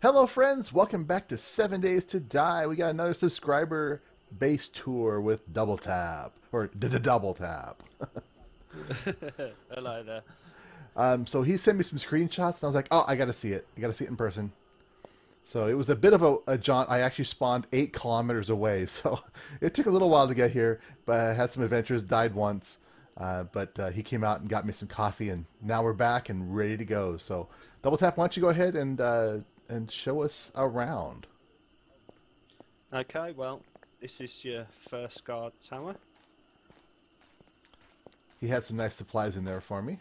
Hello, friends. Welcome back to 7 Days to Die. We got another subscriber base tour with DoubleTap or DDouble Hello there. So he sent me some screenshots, and I was like, "Oh, I got to see it. I got to see it in person." So it was a bit of a jaunt. I actually spawned 8 kilometers away, so it took a little while to get here. But I had some adventures. Died once, but he came out and got me some coffee, and now we're back and ready to go. So DoubleTap, why don't you go ahead and show us around? Okay, well, this is your first guard tower. He had some nice supplies in there for me.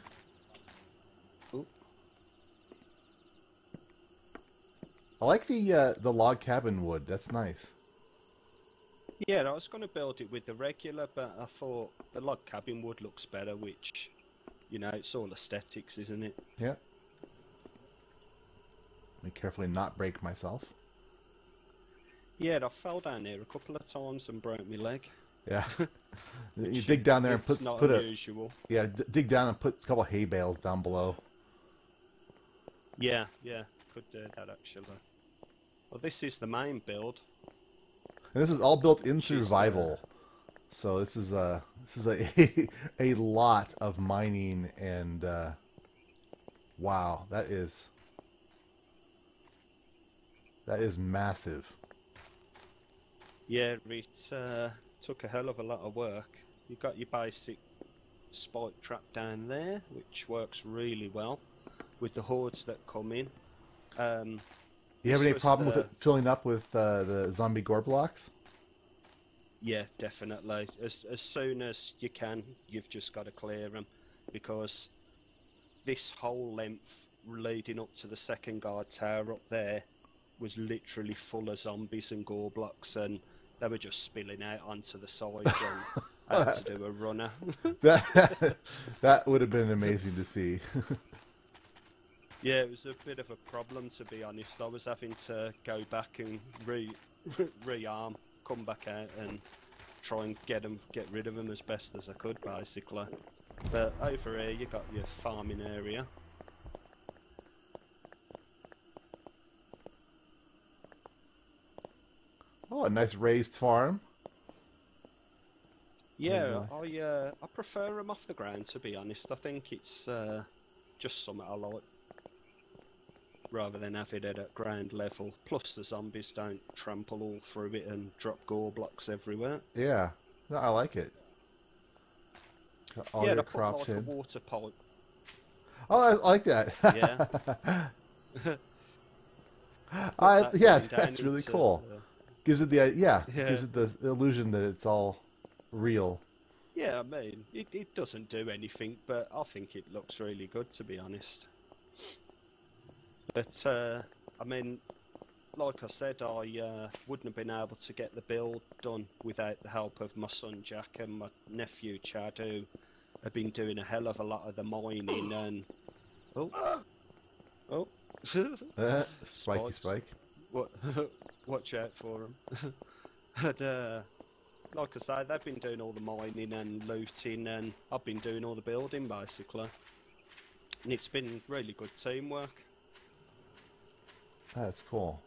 Ooh. I like the log cabin wood. That's nice. Yeah, I was going to build it with the regular, but I thought the log cabin wood looks better, which, you know, it's all aesthetics, isn't it? Yeah. Let me carefully not break myself. Yeah, I fell down there a couple of times and broke my leg. Yeah. You dig down there and put unusual. dig down and put a couple hay bales down below. Yeah, could do that actually. Well, this is the main build. And this is all built in survival. So this is a a lot of mining and wow, that is massive. Yeah, it took a hell of a lot of work. You've got your basic spike trap down there, which works really well with the hordes that come in. You have any problem with it filling up with the zombie gore blocks? Yeah, definitely. As soon as you can, you've just got to clear them, because this whole length leading up to the second guard tower up there was literally full of zombies and gore blocks, and they were just spilling out onto the sides, and I had to do a runner. That would have been amazing to see. Yeah, it was a bit of a problem, to be honest. I was having to go back and rearm, come back out and try and get rid of them as best as I could, basically. But over here you got your farming area. Oh, a nice raised farm. Yeah, I prefer them off the ground, to be honest. I think it's just something I like, rather than have it at ground level. Plus the zombies don't trample all through it and drop gore blocks everywhere. Yeah, no, I like it. Got all your crops in. A water pipe. Oh, I like that. Yeah. Yeah, that's really cool. Gives it the gives it the illusion that it's all real. Yeah, I mean, it doesn't do anything, but I think it looks really good, to be honest. But I mean, like I said, I wouldn't have been able to get the build done without the help of my son Jack and my nephew Chad, who have been doing a hell of a lot of the mining and Spiky spike. What? Watch out for them. And like I say, they've been doing all the mining and looting, and I've been doing all the building basically. And it's been really good teamwork. That's cool.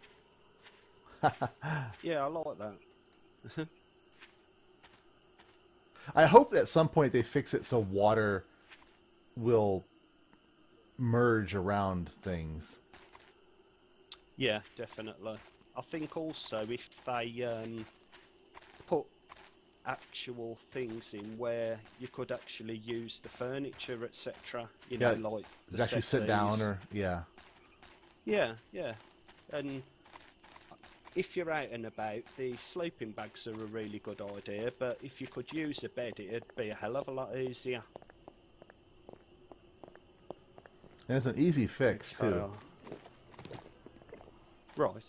Yeah, I like that. I hope at some point they fix it so water will merge around things. Yeah, definitely. I think also if they put actual things in where you could actually use the furniture, etc. You know, like the actually sit down, or yeah. Yeah. And if you're out and about, the sleeping bags are a really good idea, but if you could use a bed, it'd be a hell of a lot easier. And it's an easy fix too. Right.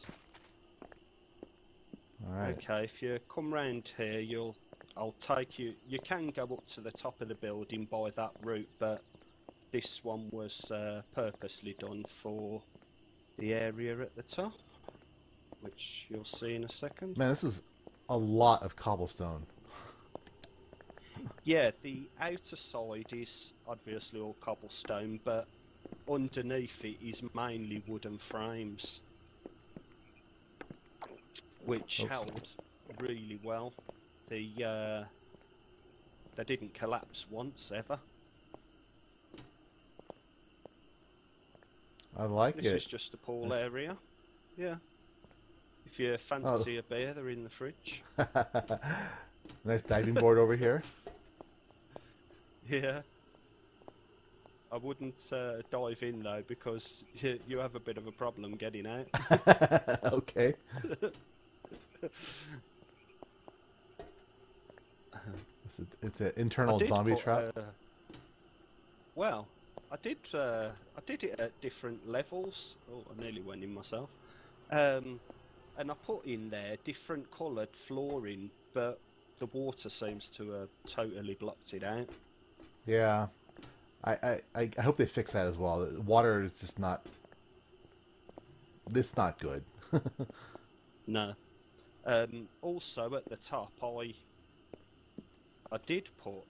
Alright. Okay, if you come round here, I'll take you. You can go up to the top of the building by that route, but this one was purposely done for the area at the top, which you'll see in a second. Man, this is a lot of cobblestone. Yeah, the outer side is obviously all cobblestone, but underneath it is mainly wooden frames. which Oops. held really well. They didn't collapse once ever. I like This it. is just a pool area. Yeah. If you fancy a beer, they're in the fridge. Nice diving board over here. Yeah. I wouldn't dive in though, because you have a bit of a problem getting out. Okay. It's an internal zombie trap. Well, I did it at different levels. Oh, I nearly went in myself. And I put in there different coloured flooring, but the water seems to have totally blocked it out. Yeah. I hope they fix that as well. The water is just not... It's not good. No. Also at the top, I did put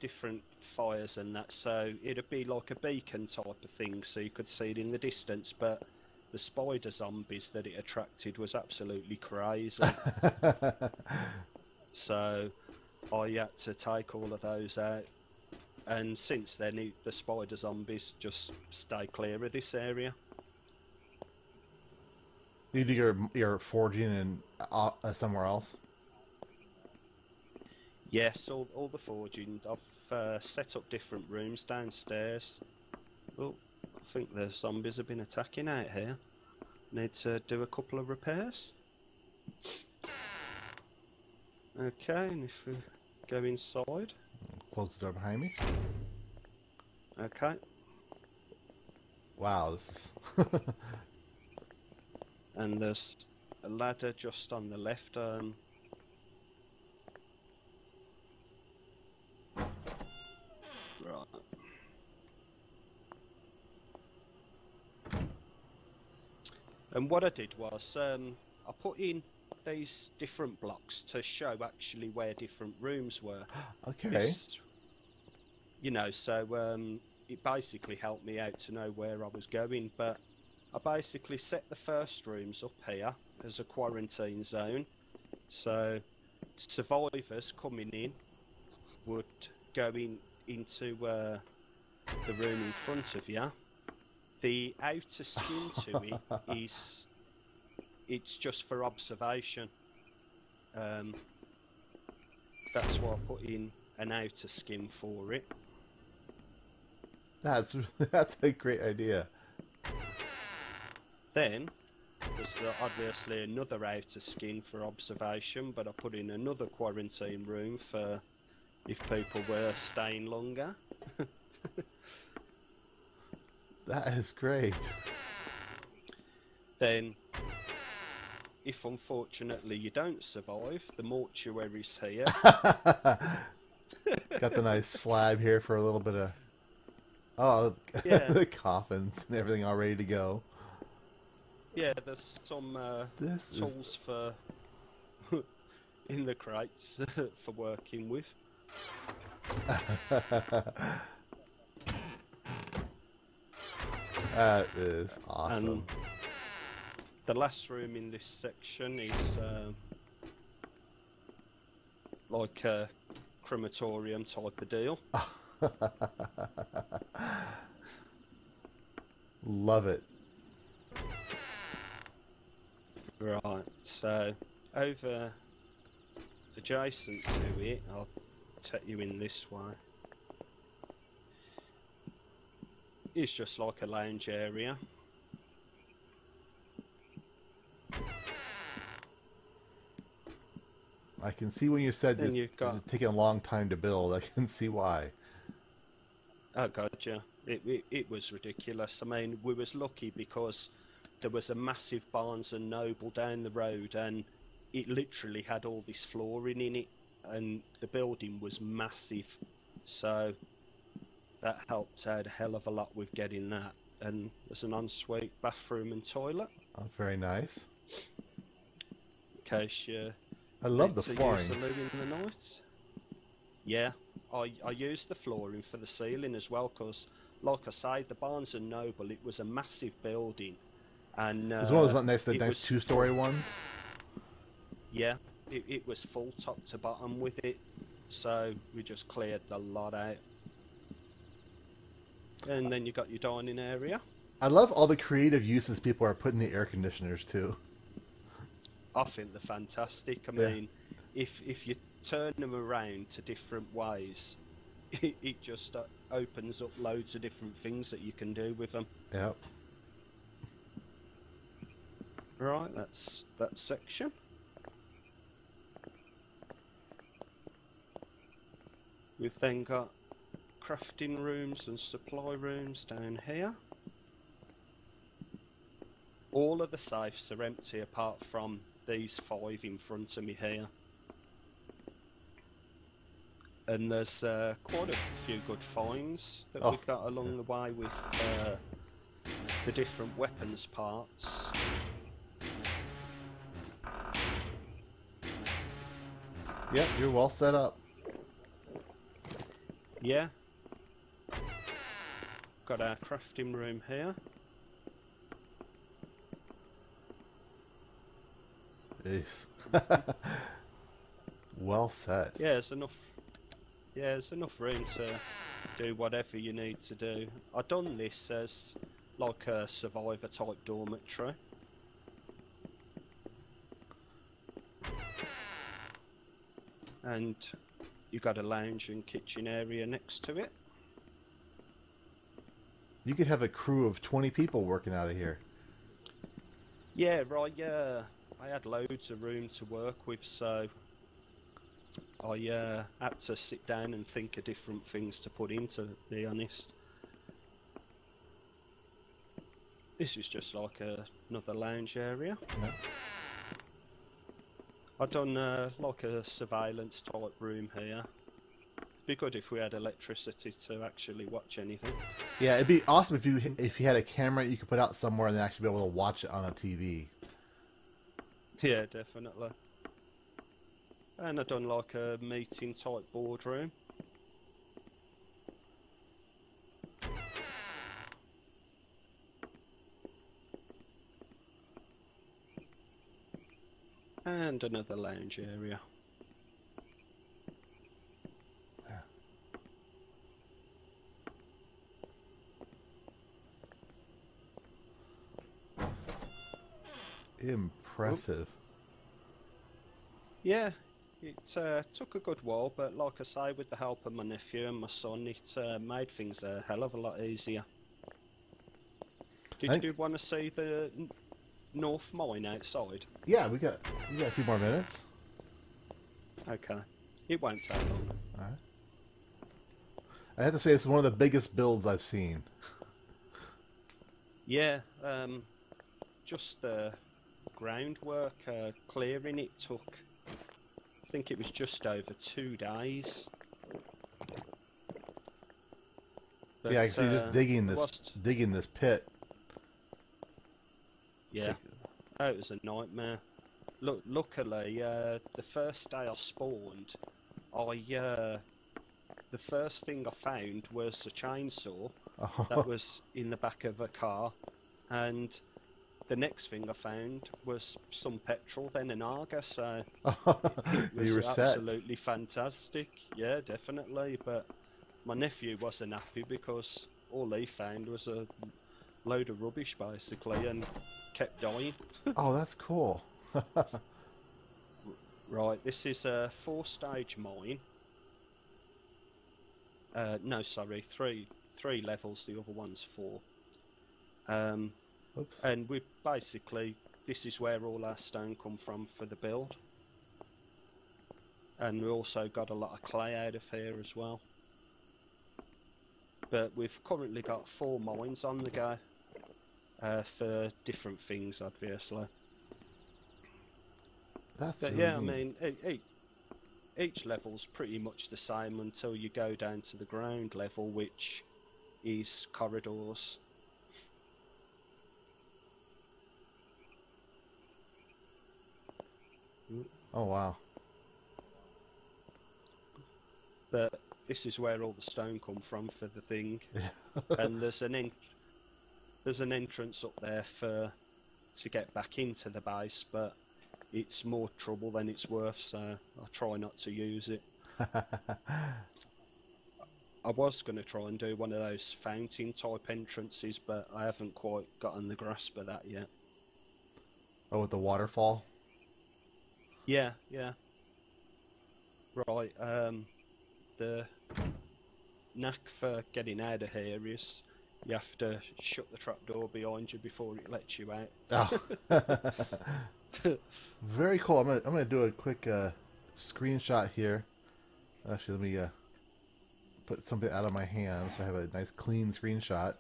different fires and that, so it'd be like a beacon type of thing, so you could see it in the distance, but the spider zombies that it attracted was absolutely crazy. So I had to take all of those out, and since then the spider zombies just stay clear of this area. You do your forging in somewhere else? Yes, all the forging. I've set up different rooms downstairs. Oh, I think the zombies have been attacking out here. Need to do a couple of repairs. Okay, and if we go inside. Close the door behind me. Okay. Wow, this is... And there's a ladder just on the left. Right. And what I did was, I put in these different blocks to show actually where different rooms were. Okay. You know, so it basically helped me out to know where I was going, but I basically set the first rooms up here as a quarantine zone, so survivors coming in would go into the room in front of you. The outer skin to it it's just for observation. That's why I put in an outer skin for it. That's a great idea. Then there's obviously another outer skin for observation, but I put in another quarantine room for if people were staying longer. That is great. Then, if unfortunately you don't survive, the mortuary's here. Got the nice slab here for a little bit of... Oh, Yeah. the coffins and everything all ready to go. Yeah, there's some tools for in the crates for working with. That is awesome. And the last room in this section is like a crematorium type of deal. Love it. Right, so over adjacent to it, I'll take you in this way. It's just like a lounge area. I can see when you said this, You've got... it's taking a long time to build. I can see why. Oh, gotcha. It was ridiculous. I mean, we was lucky because there was a massive Barnes and Noble down the road, and it literally had all this flooring in it, and the building was massive, so that helped out a hell of a lot with getting that. And there's an ensuite bathroom and toilet. Oh, very nice. In case you I love the need to flooring. use the loo in the night. Yeah, I used the flooring for the ceiling as well, because, like I say, the Barnes and Noble, it was a massive building. And As well as nice, the nice two-story ones. Yeah, it was full top to bottom with it, so we just cleared the lot out. And then you got your dining area. I love all the creative uses people are putting the air conditioners too. I think they're fantastic. I Yeah. mean, if you turn them around to different ways, it just opens up loads of different things that you can do with them. Yep. Right, that's that section. We've then got crafting rooms and supply rooms down here. All of the safes are empty apart from these 5 in front of me here. And there's quite a few good finds that we've got along the way with the different weapons parts. Yep, you're well set up. Yeah. Got our crafting room here. Jeez. Well set. Yeah, there's enough. Yeah, there's enough room to do whatever you need to do. I've done this as like a survivor type dormitory. And you got a lounge and kitchen area next to it. You could have a crew of 20 people working out of here. Yeah, right. Yeah, I had loads of room to work with, so I had to sit down and think of different things to put in, to be honest. This is just like another lounge area. Yep. I've done like a surveillance type room here. Be good if we had electricity to actually watch anything. Yeah, it'd be awesome if you had a camera you could put out somewhere and then actually be able to watch it on a TV. Yeah, definitely. And I've done like a meeting type boardroom. And another lounge area. Impressive. Yeah, it took a good while, but like I say, with the help of my nephew and my son, it made things a hell of a lot easier. Did you want to see the north mine outside? Yeah, we got a few more minutes. Okay, it won't take long. All right. I have to say, it's one of the biggest builds I've seen. Yeah, just the groundwork, clearing it took, I think it was just over 2 days. But, Yeah, I can see just digging this pit. Yeah, it was a nightmare. Luckily, the first day I spawned, the first thing I found was a chainsaw that was in the back of a car, and the next thing I found was some petrol, then an Arga, so it was absolutely fantastic. Yeah, definitely, but my nephew wasn't happy because all he found was a load of rubbish, basically, and kept dying. Oh, that's cool. Right, this is a 4-stage mine. No, sorry, three levels, the other one's 4. Oops. And we basically, this is where all our stone come from for the build. And we also got a lot of clay out of here as well. But we've currently got 4 mines on the go, for different things, obviously. That's But really yeah, neat. I mean, each level's pretty much the same until you go down to the ground level, which is corridors. Oh, wow. But this is where all the stone come from for the thing. Yeah. And there's an entrance up there to get back into the base, but it's more trouble than it's worth, so I try not to use it. I was going to try and do one of those fountain type entrances, but I haven't quite gotten the grasp of that yet. Oh, with the waterfall? Yeah, yeah. Right, the knack for getting out of here is you have to shut the trapdoor behind you before it lets you out. Oh. Very cool. I'm gonna do a quick screenshot here. Actually, let me put something out of my hand so I have a nice clean screenshot.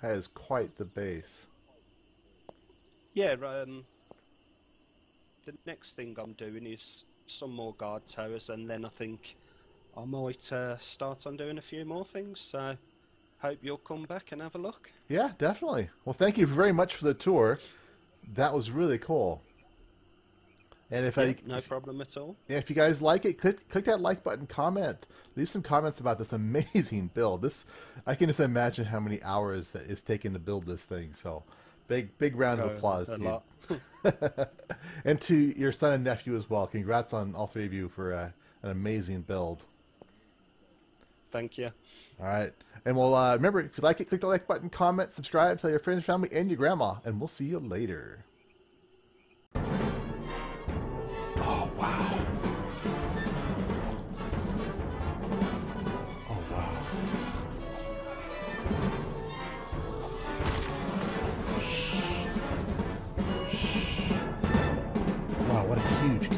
That is quite the base. Yeah, the next thing I'm doing is some more guard towers, and then I think I might start on doing a few more things, so hope you'll come back and have a look. Yeah, definitely. Well, thank you very much for the tour. That was really cool. And if no problem at all. Yeah, if you guys like it, click that like button, comment, leave some comments about this amazing build. I can just imagine how many hours that it's taken to build this thing. So, big round of applause to you. And to your son and nephew as well. Congrats on all three of you for an amazing build. Thank you. All right. And we'll remember, if you like it, click the like button, comment, subscribe, tell your friends, family, and your grandma. And we'll see you later. Oh, wow. Oh, wow. Wow, what a huge